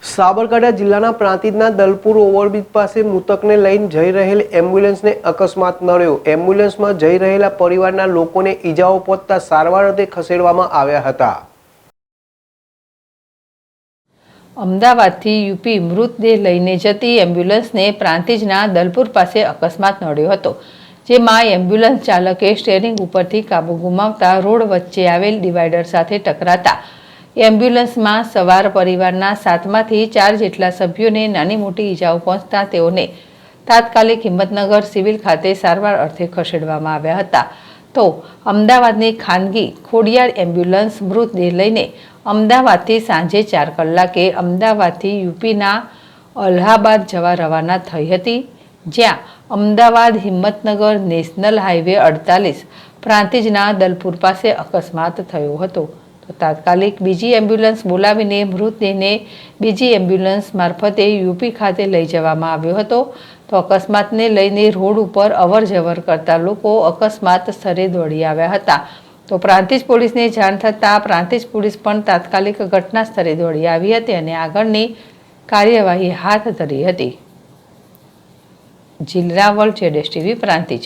સાબરકાંઠા જિલ્લાના પ્રાંતિજના દલપુર ઓવરબ્રિજ પાસે મૃતકને લઈને જઈ રહેલ એમ્બ્યુલન્સને અકસ્માત નડ્યો। એમ્બ્યુલન્સમાં જઈ રહેલા પરિવારના લોકોને ઈજાઓ પહોંચતા સારવાર અર્થે ખસેડવામાં આવ્યા હતા। અમદાવાદથી યુપી મૃતદેહ લઈને જતી એમ્બ્યુલન્સને પ્રાંતિજના દલપુર પાસે અકસ્માત નડ્યો હતો, જેમાં એમ્બ્યુલન્સ ચાલકે સ્ટીયરિંગ ઉપરથી કાબુ ગુમાવતા રોડ વચ્ચે આવેલ ડિવાઈડર સાથે ટકરાતા એમ્બ્યુલન્સમાં સવાર પરિવારના 7માંથી 4 જેટલા સભ્યોને નાની મોટી ઈજાઓ પહોંચતા તેઓને તાત્કાલિક હિંમતનગર સિવિલ ખાતે સારવાર અર્થે ખસેડવામાં આવ્યા હતા। તો અમદાવાદની ખાનગી ખોડિયાર એમ્બ્યુલન્સ મૃતદેહ લઈને અમદાવાદથી સાંજે 4 કલાકે અમદાવાદથી યુપીના અલ્હાબાદ જવા રવાના થઈ હતી, જ્યાં અમદાવાદ હિંમતનગર નેશનલ હાઈવે 48 પ્રાંતિજના દલપુર પાસે અકસ્માત થયો હતો। તો તાત્કાલિક બીજી એમ્બ્યુલન્સ બોલાવીને મૃતદેહને બીજી એમ્બ્યુલન્સ મારફતે યુપી ખાતે લઈ જવામાં આવ્યો હતો। તો અકસ્માતને લઈને રોડ ઉપર અવર જવર કરતા લોકો અકસ્માત સ્થળે દોડી આવ્યા હતા। તો પ્રાંતિજ પોલીસને જાણ થતાં પ્રાંતિજ પોલીસ પણ તાત્કાલિક ઘટના સ્થળે દોડી આવી હતી અને આગળની કાર્યવાહી હાથ ધરી હતી। જીલ રાવલ, જેડેશ ટીવી, પ્રાંતિજ।